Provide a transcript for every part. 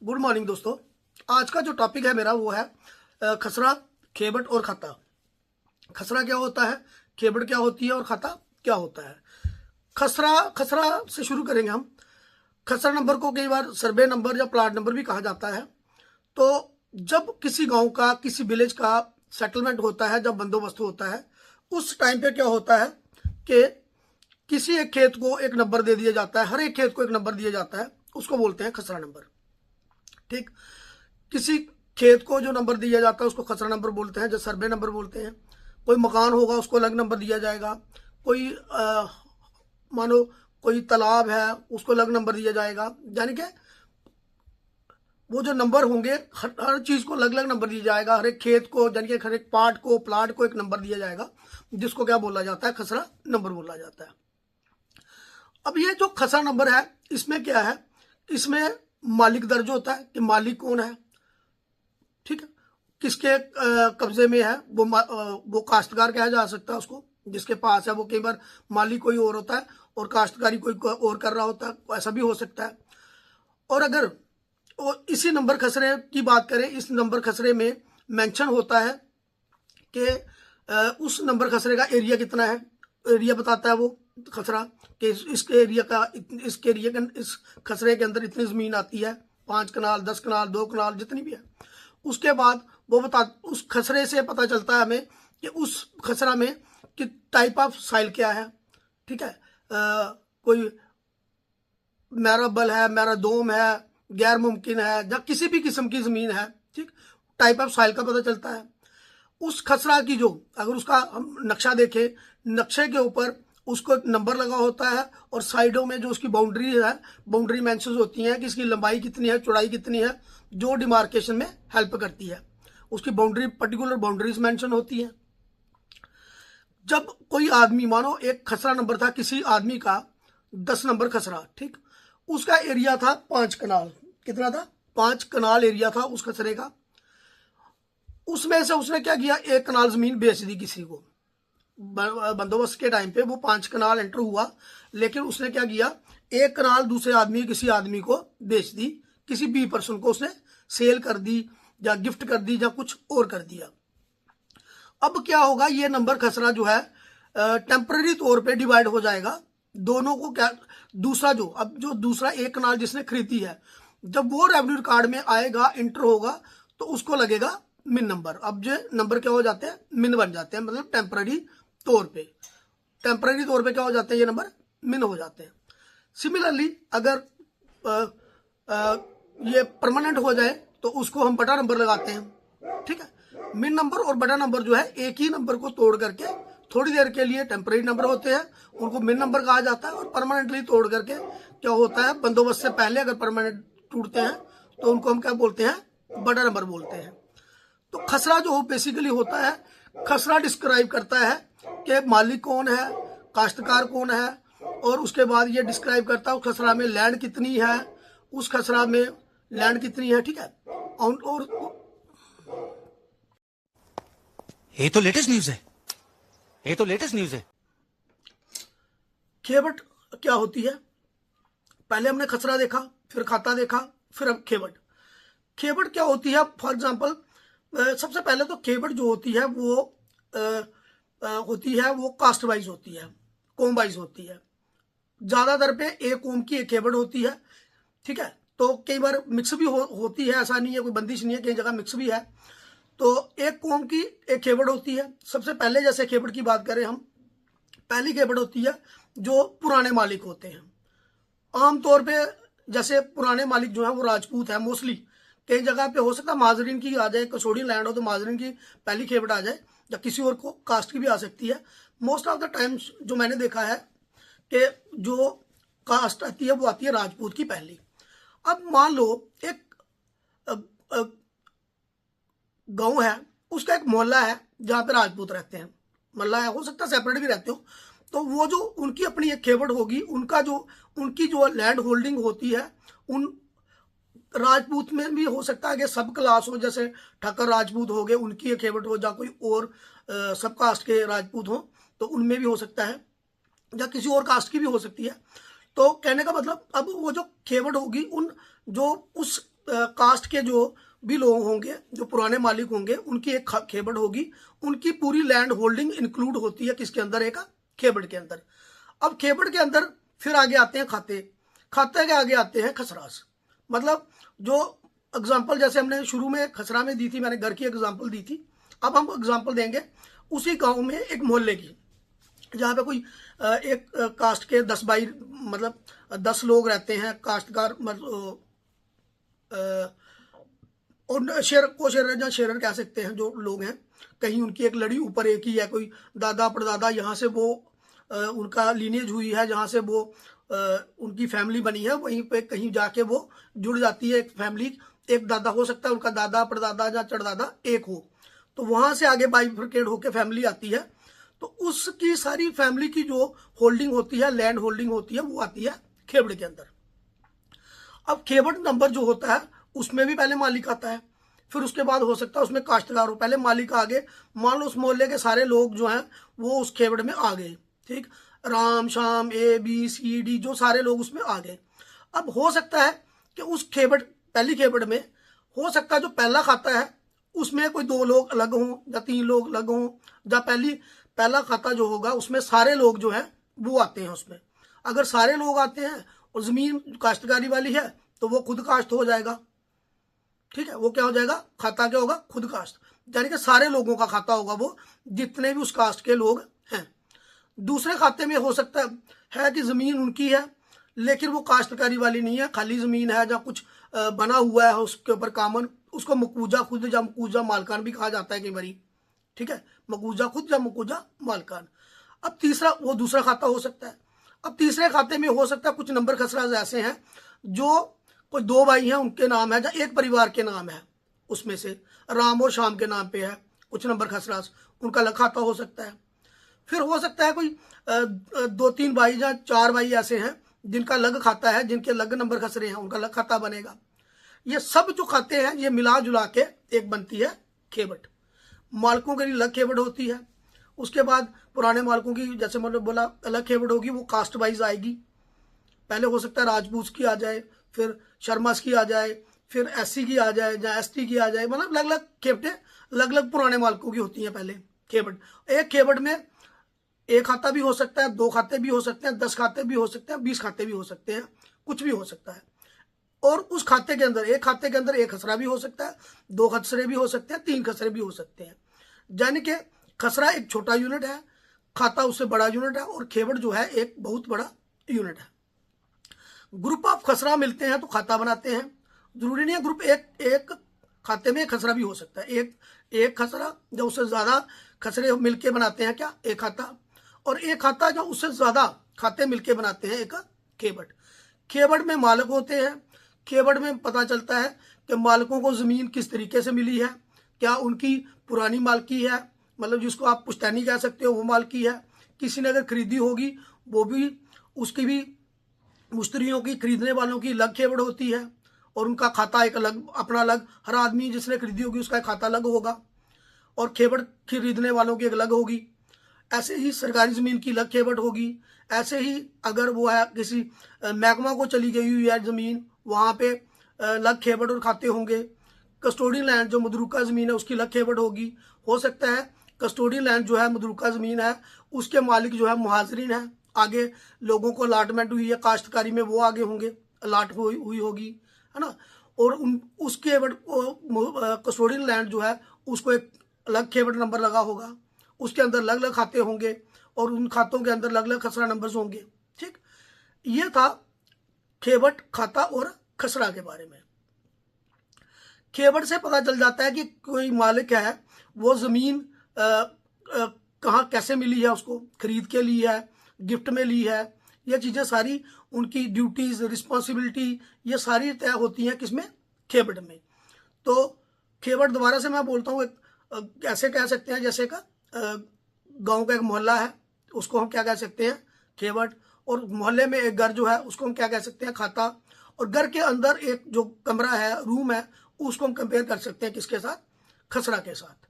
Good morning दोस्तों। आज का जो टॉपिक है मेरा वो है खसरा, खेबट और खाता। खसरा क्या होता है, खेबट क्या होती है और खाता क्या होता है। खसरा खसरा से शुरू करेंगे हम। खसरा नंबर को कई बार सर्वे नंबर या प्लाट नंबर भी कहा जाता है। तो जब किसी गांव का, किसी विलेज का सेटलमेंट होता है, जब बंदोबस्त होता है, उस टाइम पे क्या होता है कि किसी एक खेत को एक नंबर दे दिया जाता है। हर एक खेत को एक नंबर दिया जाता है, उसको बोलते हैं खसरा नंबर। ठीक, किसी खेत को जो नंबर दिया जाता है उसको खसरा नंबर बोलते हैं, जो सर्वे नंबर बोलते हैं। कोई मकान होगा उसको अलग नंबर दिया जाएगा। कोई मानो कोई तालाब है उसको अलग नंबर दिया जाएगा। यानी कि वो जो नंबर होंगे हर चीज को अलग अलग नंबर दिया जाएगा। हर एक खेत को, यानी कि हर एक पार्ट को, प्लाट को एक नंबर दिया जाएगा, जिसको क्या बोला जाता है, खसरा नंबर बोला जाता है। अब ये जो खसरा नंबर है, इसमें क्या है, इसमें मालिक दर्ज होता है कि मालिक कौन है। ठीक है, किसके कब्जे में है, वो काश्तकार कहा जा सकता है उसको, जिसके पास है। वो कई बार मालिक कोई और होता है और काश्तकारी कोई और कर रहा होता है, ऐसा भी हो सकता है। और अगर इसी नंबर खसरे की बात करें, इस नंबर खसरे में मेंशन होता है कि उस नंबर खसरे का एरिया कितना है। एरिया बताता है वो खसरा कि इसके एरिया का, इसके एरिया का, इस खसरे के अंदर इतनी जमीन आती है, 5 कनाल, 10 कनाल, 2 कनाल, जितनी भी है। उसके बाद वो उस खसरे से पता चलता है हमें कि उस खसरा में कि टाइप ऑफ साइल क्या है। ठीक है, कोई मैराबल है, मैरादोम है, गैर मुमकिन है, या किसी भी किस्म की जमीन है। ठीक, टाइप ऑफ साइल का पता चलता है। उस खसरा की जो, अगर उसका हम नक्शा देखें, नक्शे के ऊपर उसको एक नंबर लगा होता है और साइडों में जो उसकी बाउंड्री है, बाउंड्री मेंशंस होती हैं कि इसकी लंबाई कितनी है, चौड़ाई कितनी है, जो डिमार्केशन में हेल्प करती है। उसकी बाउंड्री, पर्टिकुलर बाउंड्रीज मेंशन होती हैं। जब कोई आदमी, मानो एक खसरा नंबर था किसी आदमी का 10 नंबर खसरा, ठीक, उसका एरिया था 5 कनाल। कितना था? 5 कनाल एरिया था उस खसरे का। उसमें से उसने क्या किया, 1 कनाल जमीन बेच दी किसी को। बंदोबस्त के टाइम पे वो 5 कनाल एंटर हुआ, लेकिन उसने क्या किया, 1 कनाल दूसरे आदमी, किसी आदमी को बेच दी, किसी बी पर्सन को उसने सेल कर दी या गिफ्ट कर दी या कुछ और कर दिया। अब क्या होगा, ये नंबर खसरा जो है टेम्पररी तौर पे डिवाइड हो जाएगा दोनों को। क्या, दूसरा जो, अब जो दूसरा 1 कनाल जिसने खरीदी है, जब वो रेवेन्यू रिकॉर्ड में आएगा, इंटर होगा, तो उसको लगेगा मिन नंबर। अब जो नंबर क्या हो जाते हैं, मिन बन जाते हैं, मतलब टेम्पररी तौर पे। टेम्पररी तौर पे क्या हो जाते हैं, ये नंबर मिन हो जाते हैं। सिमिलरली अगर ये परमानेंट हो जाए तो उसको हम बटा नंबर लगाते हैं। ठीक है, मिन नंबर और बटा नंबर जो है एक ही नंबर को तोड़ करके थोड़ी देर के लिए टेम्पररी नंबर होते हैं, उनको मिन नंबर कहा जाता है। और परमानेंटली तोड़ करके क्या होता है, बंदोबस्त से पहले अगर परमानेंट टूटते हैं तो उनको हम क्या बोलते हैं, बटा नंबर बोलते हैं। तो खसरा जो बेसिकली होता है, खसरा डिस्क्राइब करता है कि मालिक कौन है, काश्तकार कौन है, और उसके बाद ये डिस्क्राइब करता है उस खसरा में लैंड कितनी है, उस खसरा में लैंड कितनी है। ठीक है, और ये तो लेटेस्ट न्यूज है, ये तो लेटेस्ट न्यूज है। खेबट क्या होती है, पहले हमने खसरा देखा, फिर खाता देखा, फिर अब खेबट। खेबट क्या होती है, फॉर एग्जांपल सबसे पहले तो खेबट जो होती है वो कास्ट वाइज होती है, कौम वाइज होती है। ज्यादातर पे एक कौम की एक खेबट होती है। ठीक है, तो कई बार मिक्स भी होती है, ऐसा नहीं है, कोई बंदिश नहीं है, कई जगह मिक्स भी है। तो एक कौम की एक खेबट होती है। सबसे पहले जैसे खेबट की बात करें हम, पहली खेबट होती है जो पुराने मालिक होते हैं। आमतौर पे जैसे पुराने मालिक जो है वो राजपूत है मोस्टली। कई जगह पे हो सकता है माजरीन की आ जाए, कसोड़ी लैंड हो तो माजरीन की पहली खेबट आ जाए, या किसी और को कास्ट की भी आ सकती है। मोस्ट ऑफ द टाइम्स जो मैंने देखा है कि जो कास्ट आती है वो आती है राजपूत की पहली। अब मान लो एक गांव है, उसका एक मोहल्ला है जहां पे राजपूत रहते हैं, मोहल्ला है, हो सकता है सेपरेट भी रहते हो। तो वो जो उनकी अपनी एक खेबट होगी, उनकी जो लैंड होल्डिंग होती है, उन राजपूत में भी हो सकता है कि सब क्लास हो, जैसे ठक्कर राजपूत हो गए, उनकी एक खेबट हो, या कोई और सब कास्ट के राजपूत हो तो उनमें भी हो सकता है, या किसी और कास्ट की भी हो सकती है। तो कहने का मतलब, अब वो जो खेबट होगी, उन जो उस कास्ट के जो भी लोग होंगे, जो पुराने मालिक होंगे, उनकी एक खेबड़ होगी। उनकी पूरी लैंड होल्डिंग इंक्लूड होती है किसके अंदर? एक खेबड़ के अंदर। अब खेबड़ के अंदर फिर आगे आते हैं खाते। खाते के आगे आते हैं खसरास। मतलब जो एग्जाम्पल जैसे हमने शुरू में खसरा में दी थी, मैंने घर की एग्जाम्पल दी थी, अब हम एग्जाम्पल देंगे उसी गांव में एक मोहल्ले की, जहाँ पे कोई एक कास्ट के 10 भाई, मतलब 10 लोग रहते हैं काश्तकार, मतलब और शेरर या शेरर कह सकते हैं जो लोग हैं। कहीं उनकी एक लड़ी ऊपर एक ही है, कोई दादा परदादा यहाँ से वो उनका लीनेज हुई है, जहाँ से वो उनकी फैमिली बनी है, वहीं पे कहीं जाके वो जुड़ जाती है एक फैमिली। एक दादा हो सकता है उनका दादा परदादा या चढ़दादा एक हो, तो वहां से आगे बाइफरकेट होकर फैमिली आती है। तो उसकी सारी फैमिली की जो होल्डिंग होती है, लैंड होल्डिंग होती है, वो आती है खेबड़ के अंदर। अब खेबड़ नंबर जो होता है उसमें भी पहले मालिक आता है, फिर उसके बाद हो सकता है उसमें काश्तकार हो। पहले मालिक आगे, मान लो उस मोहल्ले के सारे लोग जो हैं वो उस खेबड़ में आ गए, ठीक, राम शाम ABCD जो सारे लोग उसमें आ गए। अब हो सकता है कि उस खेबड़, पहली खेबड़ में हो सकता है जो पहला खाता है उसमें कोई 2 लोग अलग हों या 3 लोग अलग हों, या पहला खाता जो होगा उसमें सारे लोग जो है वो आते हैं उसमें। अगर सारे लोग आते हैं और जमीन काश्तकारी वाली है तो वो खुद काश्त हो जाएगा, ठीक है, वो क्या हो जाएगा? खाता क्या होगा? खुद काश्त, यानी कि सारे लोगों का खाता होगा वो, जितने भी उस कास्ट के लोग हैं। दूसरे खाते में हो सकता है कि जमीन उनकी है लेकिन वो काश्तकारी वाली नहीं है, खाली जमीन है, जहाँ कुछ बना हुआ है उसके ऊपर कामन, उसको मकूजा खुद या मकूजा मालकान भी कहा जाता है कई बारी, ठीक है, मकूजा खुद या मकूजा मालकान। अब तीसरा, वो दूसरा खाता हो सकता है। अब तीसरे खाते में हो सकता है कुछ नंबर खसराज ऐसे हैं जो कोई 2 भाई हैं उनके नाम है, या एक परिवार के नाम है, उसमें से राम और शाम के नाम पे है कुछ नंबर खसराज, उनका अलग खाता हो सकता है। फिर हो सकता है कोई 2-3 भाई या 4 भाई ऐसे हैं जिनका अलग खाता है, जिनके अलग नंबर खसरे हैं, उनका अलग खाता बनेगा। ये सब जो खाते हैं ये मिला जुला के एक बनती है खेबड़। मालकों के लिए अलग खेबड़ होती है। उसके बाद पुराने मालकों की, जैसे मैंने बोला, अलग खेबड़ होगी, वो कास्ट वाइज आएगी। पहले हो सकता है राजपूत की आ जाए, फिर शर्मास की आ जाए, फिर SC की आ जाए या ST की आ जाए, मतलब अलग अलग खेबड़े अलग अलग पुराने मालकों की होती हैं पहले खेबड़। एक खेबड़ में एक खाता भी हो सकता है, 2 खाते भी हो सकते हैं, 10 खाते भी हो सकते हैं, 20 खाते भी हो सकते हैं, कुछ भी हो सकता है। और उस खाते के अंदर, एक खाते के अंदर एक खसरा भी हो सकता है, 2 खसरे भी हो सकते हैं, 3 खसरे भी हो सकते हैं। यानी कि खसरा एक छोटा यूनिट है, खाता उससे बड़ा यूनिट है, और खेबड़ जो है एक बहुत बड़ा यूनिट है। ग्रुप ऑफ खसरा मिलते हैं तो खाता बनाते हैं। जरूरी नहीं है ग्रुप एक खाते में एक खसरा भी हो सकता है। एक खसरा जब उससे ज्यादा खसरे मिलके बनाते हैं क्या? एक खाता। और एक खाता जो उससे ज्यादा खाते मिलके बनाते हैं एक खेबड़। खेबड़ में मालिक होते हैं। खेबड़ में पता चलता है कि मालिकों को जमीन किस तरीके से मिली है, क्या उनकी पुरानी मालकी है, मतलब जिसको आप पुश्तैनी कह सकते हो, वो मालकी है। किसी ने अगर खरीदी होगी वो भी, उसकी भी, मुश्तरियों की, खरीदने वालों की अलग खेबड़ होती है, और उनका खाता एक अलग, अपना अलग, हर आदमी जिसने खरीदी होगी उसका एक खाता अलग होगा, और खेबड़ खरीदने वालों की एक अलग होगी। ऐसे ही सरकारी ज़मीन की अलग खेबड़ होगी। ऐसे ही अगर वो है किसी महकमा को चली गई हुई है ज़मीन, वहाँ पे अलग खेबड़ और खाते होंगे। कस्टोडियन लैंड जो मदरूका ज़मीन है उसकी अलग खेबड़ होगी। हो सकता है कस्टोडियन लैंड जो है मदरूका ज़मीन है उसके मालिक जो है मुहाजिरीन है, आगे लोगों को अलाटमेंट हुई है काश्तकारी में, वो आगे होंगे, अलाट हुई होगी, है ना। और उस खेबड़ को, कस्टोडियन लैंड जो है उसको एक अलग खेबड़ नंबर लगा होगा, उसके अंदर अलग अलग खाते होंगे, और उन खातों के अंदर अलग अलग खसरा नंबर्स होंगे। ठीक, ये था खेबड़, खाता और खसरा के बारे में। खेबड़ से पता चल जाता है कि कोई मालिक है, वो जमीन कहाँ कैसे मिली है, उसको खरीद के ली है, गिफ्ट में ली है, ये चीजें सारी उनकी ड्यूटीज, रिस्पॉन्सिबिलिटी, ये सारी तय होती हैं किसमें? खेबड़ में। तो खेबड़ दोबारा से मैं बोलता हूँ, ऐसे कह सकते हैं जैसे का गांव का एक मोहल्ला है, उसको हम क्या कह सकते हैं? खेबड़। और मोहल्ले में एक घर जो है उसको हम क्या कह सकते हैं? खाता। और घर के अंदर एक जो कमरा है, रूम है, उसको हम कंपेयर कर सकते हैं किसके साथ? खसरा के साथ।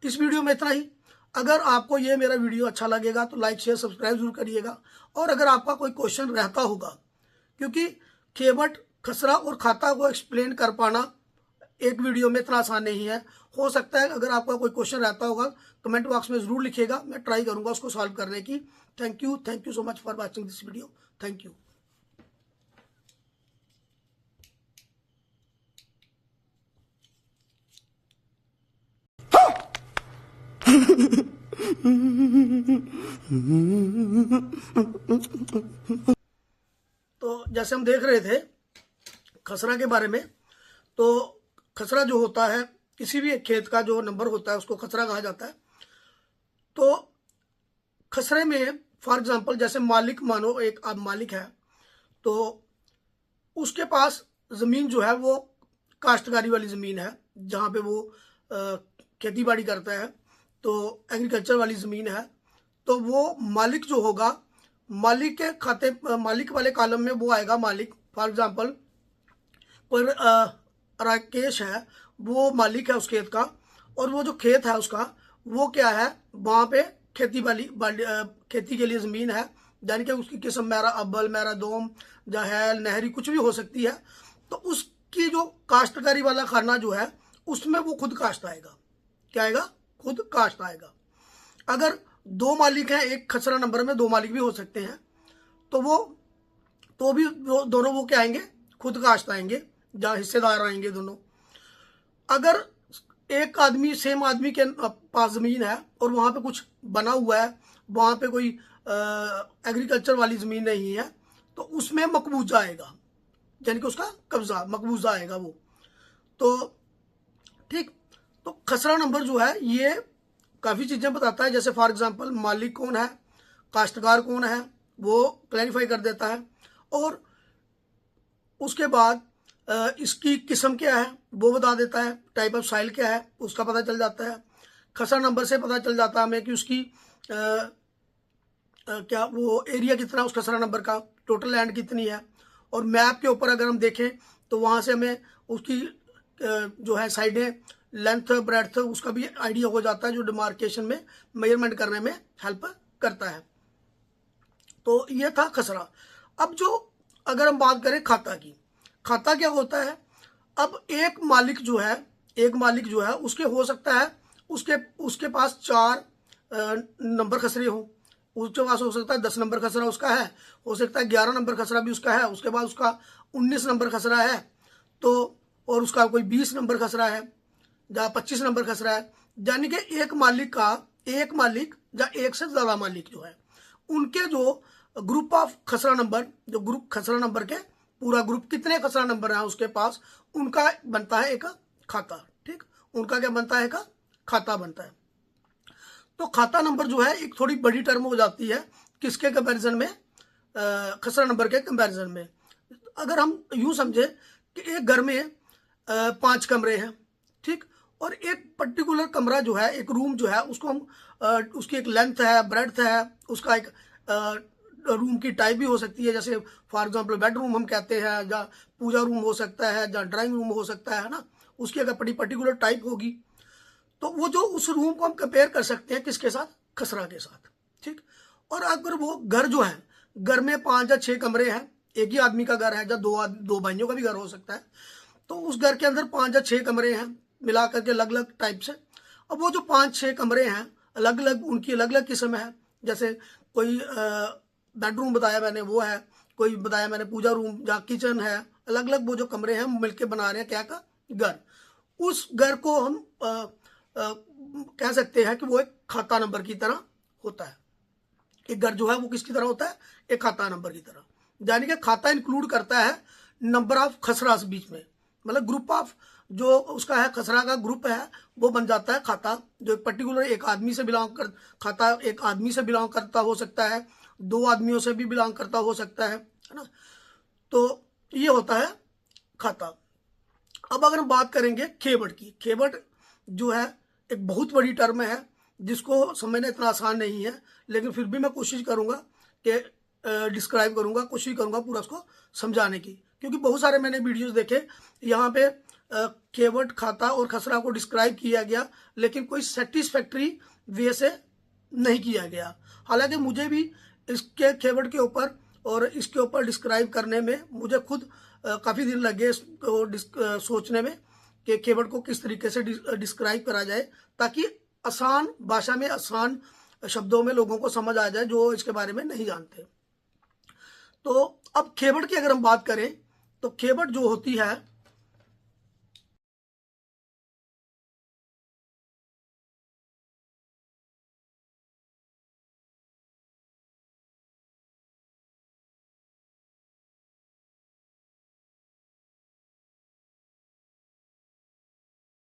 इस वीडियो में इतना ही। अगर आपको ये मेरा वीडियो अच्छा लगेगा तो लाइक शेयर सब्सक्राइब जरूर करिएगा। और अगर आपका कोई क्वेश्चन रहता होगा, क्योंकि खेबड़ खसरा और खाता को एक्सप्लेन कर पाना एक वीडियो में इतना आसान नहीं है। हो सकता है अगर आपका कोई क्वेश्चन रहता होगा कमेंट बॉक्स में ज़रूर लिखिएगा, मैं ट्राई करूंगा उसको सॉल्व करने की। Thank you so much for watching this video. Thank you. तो जैसे हम देख रहे थे खसरा के बारे में, तो खसरा जो होता है किसी भी एक खेत का जो नंबर होता है उसको खसरा कहा जाता है। तो खसरे में फॉर एग्जांपल जैसे मालिक, मानो एक आप मालिक है तो उसके पास ज़मीन जो है वो काश्तकारी वाली ज़मीन है, जहाँ पे वो खेती बाड़ी करता है, तो एग्रीकल्चर वाली ज़मीन है। तो वो मालिक जो होगा, मालिक के खाते, मालिक वाले कॉलम में वो आएगा मालिक। फॉर एग्जांपल कोई राकेश है, वो मालिक है उस खेत का, और वो जो खेत है उसका वो क्या है, वहाँ पे खेती खेती के लिए ज़मीन है, यानी कि उसकी किस्म मेरा अब्बल, मेरा दोम, जहैल, नहरी कुछ भी हो सकती है। तो उसकी जो काश्तकारी वाला खाना जो है उसमें वो खुद काश्त आएगा। क्या आएगा? खुद काश्त आएगा। अगर दो मालिक हैं, एक खसरा नंबर में दो मालिक भी हो सकते हैं, तो भी वो दोनों वो क्या आएंगे? खुद काश्त आएंगे, जहाँ हिस्सेदार आएंगे दोनों। अगर एक आदमी, सेम आदमी के पास ज़मीन है और वहाँ पे कुछ बना हुआ है, वहाँ पे कोई एग्रीकल्चर वाली ज़मीन नहीं है, तो उसमें मकबूजा आएगा, यानी कि उसका कब्जा, मकबूजा आएगा वो। तो ठीक, तो खसरा नंबर जो है ये काफ़ी चीज़ें बताता है। जैसे फॉर एग्जांपल मालिक कौन है, काश्तकार कौन है, वो क्लैरिफाई कर देता है। और उसके बाद इसकी किस्म क्या है वो बता देता है, टाइप ऑफ साइल क्या है उसका पता चल जाता है। खसरा नंबर से पता चल जाता है हमें कि उसकी क्या वो एरिया कितना है उस खसरा नंबर का, टोटल लैंड कितनी है। और मैप के ऊपर अगर हम देखें तो वहाँ से हमें उसकी जो है साइडें, लेंथ, ब्रेड्थ, उसका भी आइडिया हो जाता है, जो डिमार्केशन में मेजरमेंट करने में हेल्प करता है। तो ये था खसरा। अब जो अगर हम बात करें खाता की, खाता क्या होता है? अब एक मालिक जो है उसके हो सकता है उसके पास 4 नंबर खसरे हों, उसके पास हो सकता है 10 नंबर खसरा उसका है, हो सकता है 11 नंबर खसरा भी उसका है, उसके बाद उसका 19 नंबर खसरा है, तो और उसका कोई 20 नंबर खसरा है या 25 नंबर खसरा है। यानी कि एक मालिक या एक से ज़्यादा मालिक जो है उनके जो ग्रुप ऑफ खसरा नंबर, जो ग्रुप खसरा नंबर के पूरा ग्रुप कितने खसरा नंबर है उसके पास, उनका बनता है एक खाता। ठीक, उनका क्या बनता है? एक खाता बनता है। तो खाता नंबर जो है एक थोड़ी बड़ी टर्म हो जाती है किसके कंपैरिजन में? खसरा नंबर के कंपैरिजन में। अगर हम यूं समझे कि एक घर में 5 कमरे हैं, ठीक, और एक पर्टिकुलर कमरा जो है, एक रूम जो है, उसको हम उसकी एक लेंथ है, ब्रेड्थ है, उसका एक रूम की टाइप भी हो सकती है। जैसे फॉर एग्जांपल बेडरूम हम कहते हैं, या पूजा रूम हो सकता है, या ड्राइंग रूम हो सकता है ना, उसकी अगर पर्टिकुलर टाइप होगी तो वो जो उस रूम को हम कंपेयर कर सकते हैं किसके साथ? खसरा के साथ। ठीक, और अगर वो घर जो है, घर में 5 या 6 कमरे हैं, एक ही आदमी का घर है, या दो भाइयों का भी घर हो सकता है, तो उस घर के अंदर 5 या 6 कमरे हैं मिला करके अलग अलग टाइप से। अब वो जो 5-6 कमरे हैं अलग अलग, उनकी अलग अलग किस्म है। जैसे कोई बेडरूम बताया मैंने वो है, कोई बताया मैंने पूजा रूम या किचन है, अलग अलग वो जो कमरे हैं मिलके बना रहे हैं क्या का? घर। उस घर को हम कह सकते हैं कि वो एक खाता नंबर की तरह होता है। एक घर जो है वो किसकी तरह होता है? एक खाता नंबर की तरह। यानी कि खाता इंक्लूड करता है नंबर ऑफ खसरा बीच में, मतलब ग्रुप ऑफ जो उसका है खसरा का ग्रुप है वो बन जाता है खाता। जो एक पर्टिकुलर एक आदमी से बिलोंग कर, खाता एक आदमी से बिलोंग करता हो सकता है, 2 आदमियों से भी बिलोंग करता हो सकता है ना। तो ये होता है खाता। अब अगर हम बात करेंगे खेबड़ की, खेबड़ जो है एक बहुत बड़ी टर्म है जिसको समझना इतना आसान नहीं है, लेकिन फिर भी मैं कोशिश करूंगा कि डिस्क्राइब करूंगा, कोशिश करूंगा पूरा उसको समझाने की, क्योंकि बहुत सारे मैंने वीडियोस देखे यहाँ पे खेबड़, खाता और खसरा को डिस्क्राइब किया गया, लेकिन कोई सेटिस्फैक्ट्री वे से नहीं किया गया। हालांकि मुझे भी इसके खेबड़ के ऊपर और इसके ऊपर डिस्क्राइब करने में मुझे खुद काफ़ी दिन लगे इसको सोचने में कि केवट को किस तरीके से डिस्क्राइब करा जाए ताकि आसान भाषा में, आसान शब्दों में लोगों को समझ आ जाए जो इसके बारे में नहीं जानते। तो अब केवट की अगर हम बात करें तो केवट जो होती है